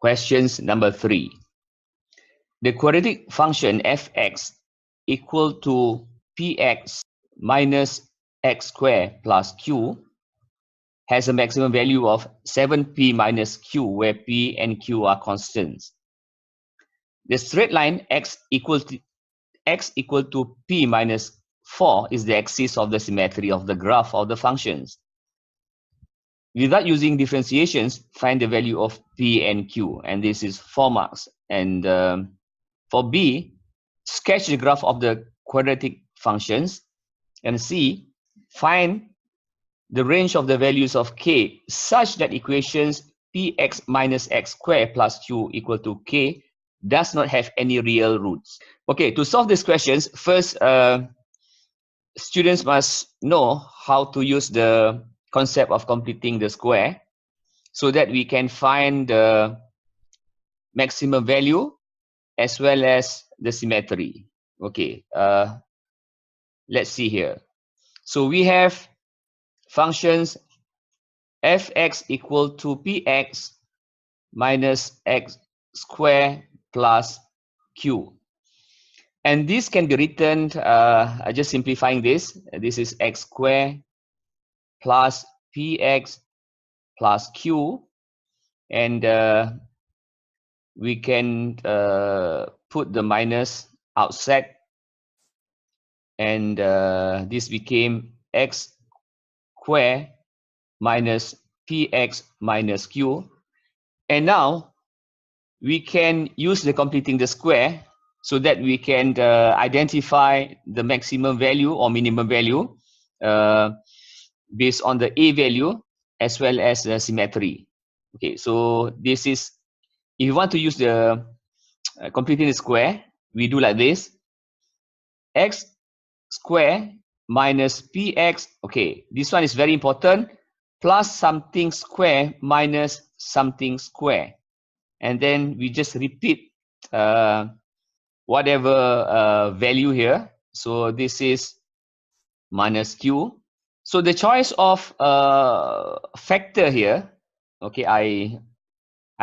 questions number 3. The quadratic function fx equal to px minus x squared plus q has a maximum value of 7p minus q, where p and q are constants. The straight line x equal to p minus 4 is the axis of the symmetry of the graph of the functions. Without using differentiations, find the value of p and q, and this is 4 marks. And for B, sketch the graph of the quadratic functions, and C, find the range of the values of k such that equations px minus x squared plus q equal to k does not have any real roots. Okay, to solve these questions, first students must know how to use the concept of completing the square so that we can find the maximum value as well as the symmetry. Okay, let's see here. So we have functions fx equal to px minus x squared plus q. And this can be written, just simplifying this. This is x squared plus px plus q. And we can put the minus outside. And this became x squared minus px minus q. And now we can use the completing the square so that we can identify the maximum value or minimum value based on the a value as well as the symmetry. Okay, so this is, if you want to use the completing the square, we do like this: x squared minus px, okay, this one is very important, plus something square minus something square. And then we just repeat whatever value here. So this is minus q. So the choice of factor here, okay, I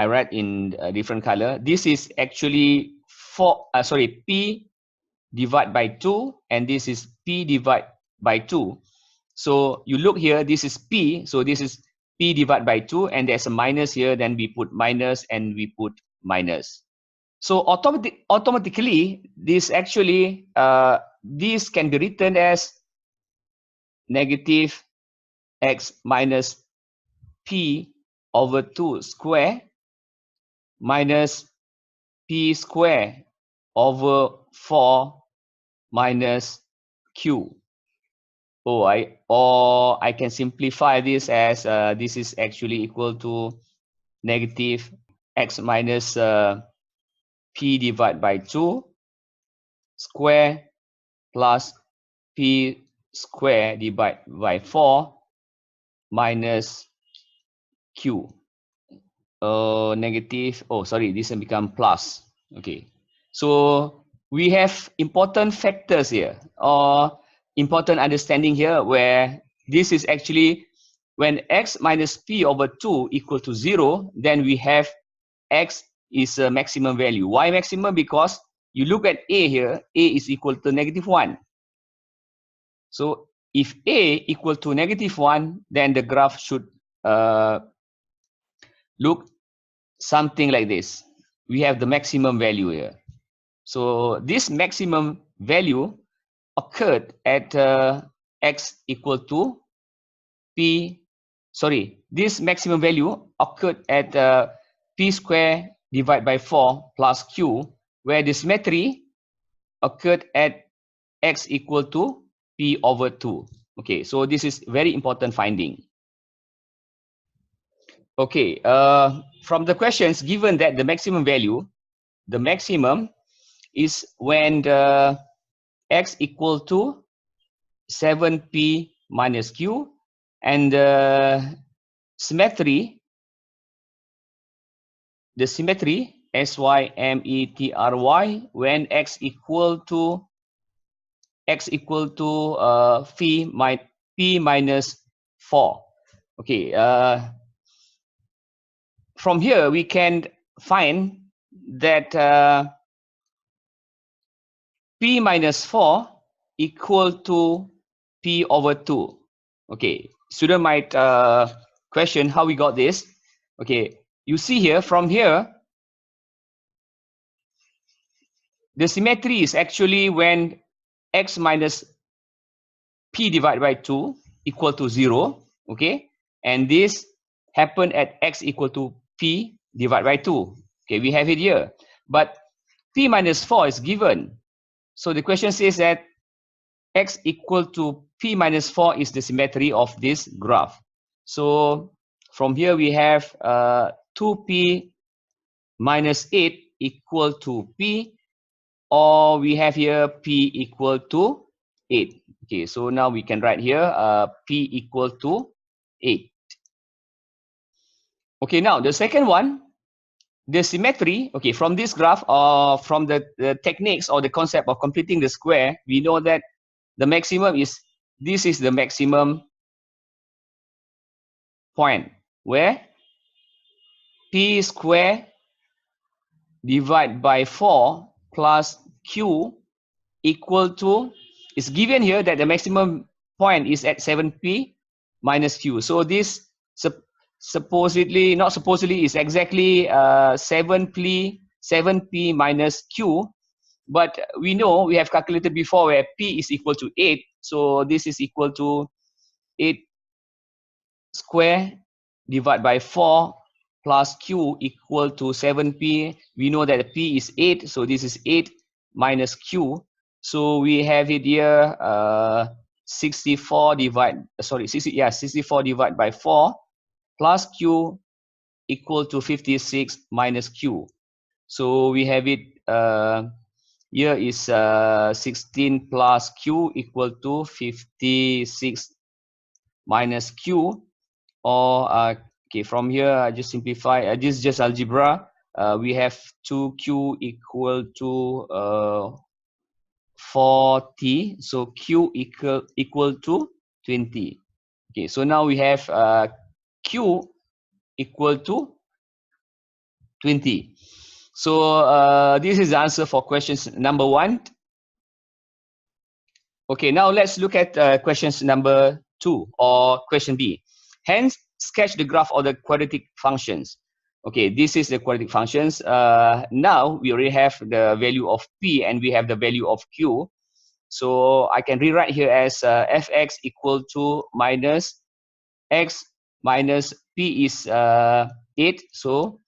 write in a different color. This is actually p divided by 2, and this is p divided by 2. So you look here, this is p, so this is p divided by 2, and there's a minus here, then we put minus and we put minus. So automatically, this actually, this can be written as negative x minus p over 2 square minus p square over 4 minus q. Or I can simplify this as this is actually equal to negative x minus p divided by 2 square plus p square divided by 4 minus q. Negative, this will become plus. Okay, so we have important factors here, or important understanding here, where this is actually when x minus p over 2 equal to 0, then we have x is a maximum value. Why maximum? Because you look at a here, a is equal to negative 1. So if a equal to negative 1, then the graph should look something like this. We have the maximum value here. So this maximum value occurred at x equal to this maximum value occurred at p square divided by 4 plus q, where the symmetry occurred at x equal to p over 2. Okay, so this is very important finding. Okay, from the questions, given that the maximum value, the maximum is when the x equal to 7p minus q, and the symmetry SYMETRY when x equal to p minus 4. Okay, from here we can find that P minus 4 equal to P over 2. Okay, student might question how we got this. Okay, you see here, from here, the symmetry is actually when x minus P divided by 2 equal to 0. Okay, and this happened at x equal to P divided by 2. Okay, we have it here. But P minus 4 is given. So the question says that x equal to P minus 4 is the symmetry of this graph. So from here we have 2P minus 8 equal to P, or we have here P equal to 8. Okay, so now we can write here P equal to 8. Okay, now the second one, the symmetry, okay, from this graph or from the techniques or the concept of completing the square, we know that the maximum is, this is the maximum point where P square divided by 4 plus Q equal to, is given here that the maximum point is at 7P minus Q. So this supposedly, not supposedly, is exactly 7P minus Q. But we know, we have calculated before, where P is equal to 8. So this is equal to 8 square divided by 4 plus Q equal to 7P. We know that P is 8. So this is 8 minus Q. So we have it here 64 divided by 4 plus Q equal to 56 minus Q. So we have it here is 16 plus Q equal to 56 minus Q, or okay, from here I just simplify, this is just algebra. We have 2Q equal to 40, so Q equal to 20. Okay, so now we have Q equal to 20. So this is the answer for questions number 1. Okay, now let's look at questions number 2, or question B. Hence, sketch the graph of the quadratic functions. Okay, this is the quadratic functions. Now we already have the value of P and we have the value of Q. So I can rewrite here as fx equal to minus x minus P is 8. So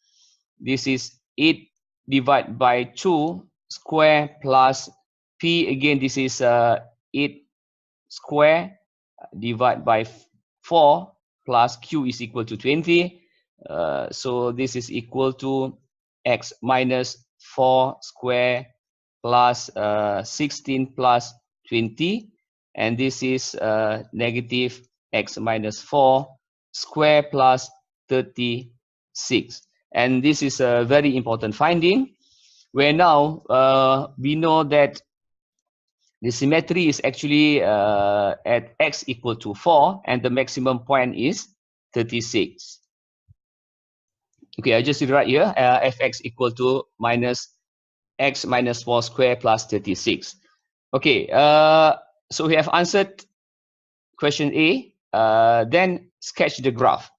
this is 8 divided by 2 square plus P, again this is 8 square divided by 4 plus Q is equal to 20. So this is equal to x minus 4 square plus 16 plus 20, and this is negative x minus 4 square plus 36. And this is a very important finding, where now we know that the symmetry is actually at x equal to 4 and the maximum point is 36. Okay, I just write here fx equal to minus x minus 4 square plus 36. Okay, so we have answered question A. Then sketch the graph.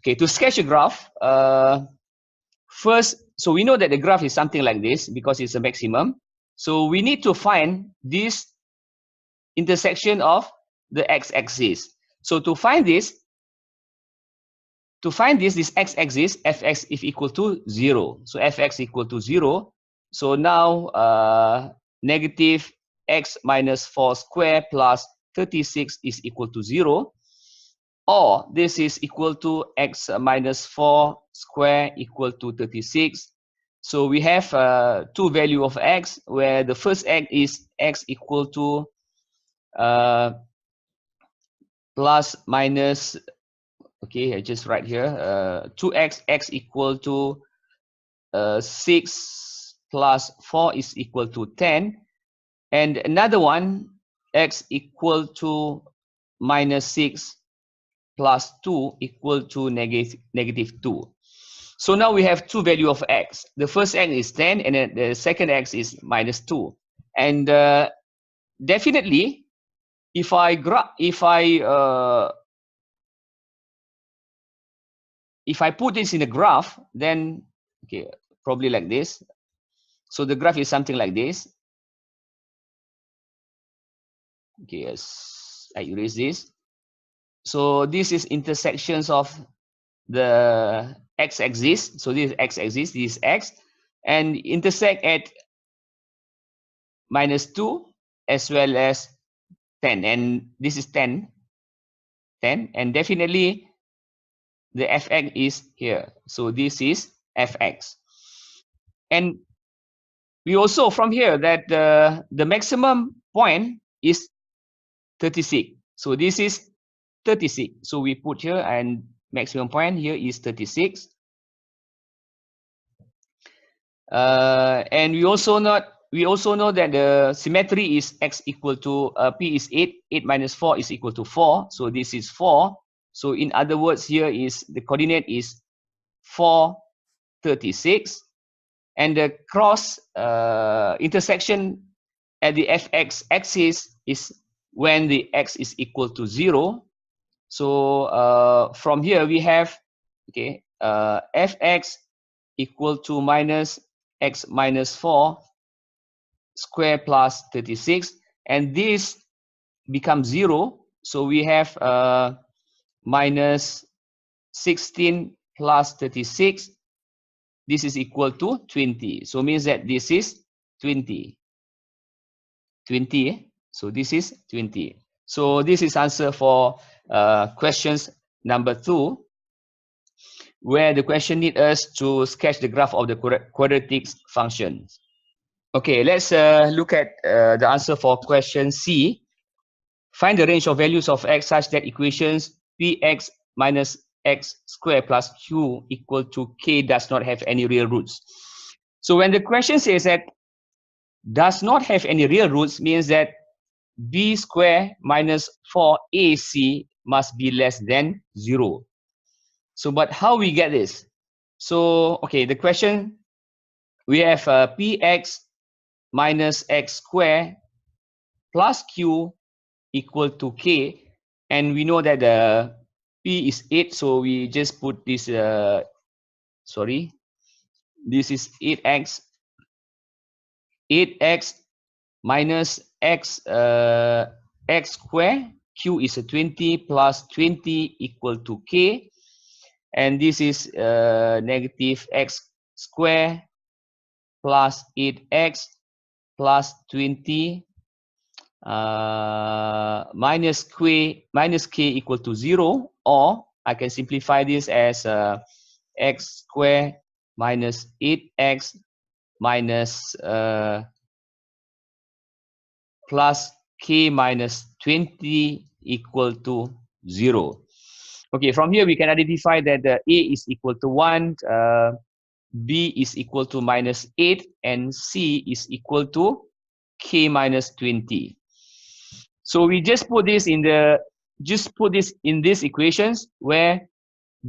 Okay, to sketch a graph, first, so we know that the graph is something like this because it's a maximum. So we need to find this intersection of the x-axis. So to find this x-axis, fx is equal to 0. So fx equal to 0. So now negative x minus 4 square plus 36 is equal to 0. Or this is equal to x minus 4 square equal to 36. So we have two value of x, where the first x is x equal to plus minus, okay, I just write here 2x, x equal to 6 plus 4 is equal to 10. And another one, x equal to minus 6 plus 2 equal to negative 2. So now we have two value of x. The first x is 10 and then the second x is minus 2. And definitely, if I put this in a graph, then okay, probably like this. So the graph is something like this. Okay, yes, I erase this. So this is intersections of the x-axis. So this is x-axis, this is x, and intersect at minus 2 as well as 10, and this is 10, and definitely the fx is here. So this is fx. And we also from here that the maximum point is 36. So this is 36. So we put here, and maximum point here is 36. And we also know that the symmetry is x equal to p is 8. 8 minus 4 is equal to 4. So this is 4. So in other words, here is the coordinate is 4, 36, and the cross intersection at the fx axis is when the x is equal to 0. So from here we have, okay, fx equal to minus x minus 4 square plus 36, and this becomes 0. So we have minus 16 plus 36. This is equal to 20. So means that this is 20. 20. So this is 20. So this is answer for questions number 2, where the question need us to sketch the graph of the quadratic function. Okay, let's look at the answer for question C. Find the range of values of x such that equations px minus x squared plus q equal to k does not have any real roots. So when the question says that does not have any real roots, means that b squared minus 4ac must be less than 0. So but how we get this? So okay, the question, we have px minus x squared plus q equal to k, and we know that the p is 8, so we just put this this is 8x minus x x squared, q is a 20 plus 20 equal to k, and this is negative x squared plus 8x plus 20 minus k equal to 0, or I can simplify this as x squared minus 8x minus plus k minus 20 equal to 0. Okay, from here we can identify that the a is equal to 1, b is equal to minus 8, and c is equal to k minus 20. So we just put this in these equations where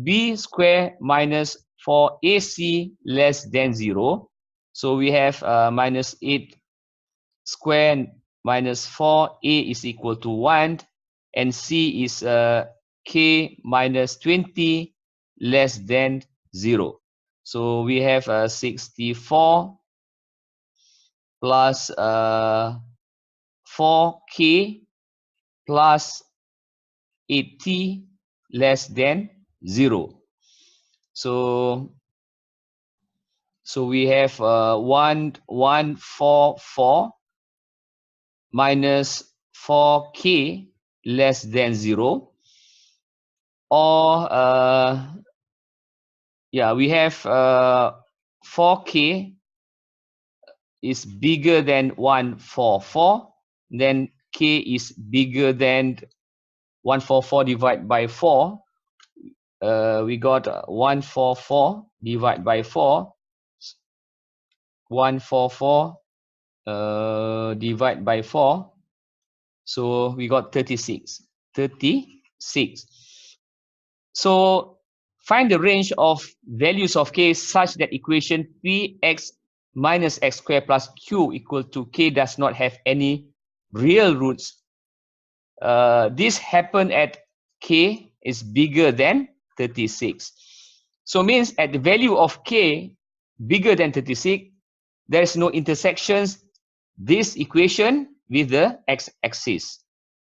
b squared minus 4ac less than 0. So we have minus 8 squared minus 4a is equal to 1, and c is k minus 20 less than 0. So we have 64 plus 4k plus 80 less than 0. So we have 144 minus 4k less than 0, or yeah, we have 4k is bigger than 144, then k is bigger than 144 divided by 4. We got 144 divided by 4. 144 divided by 4. So we got 36. 36. So Find the range of values of k such that equation px minus x squared plus q equal to k does not have any real roots. This happened at k is bigger than 36. So means at the value of k bigger than 36, there is no intersections this equation with the x-axis.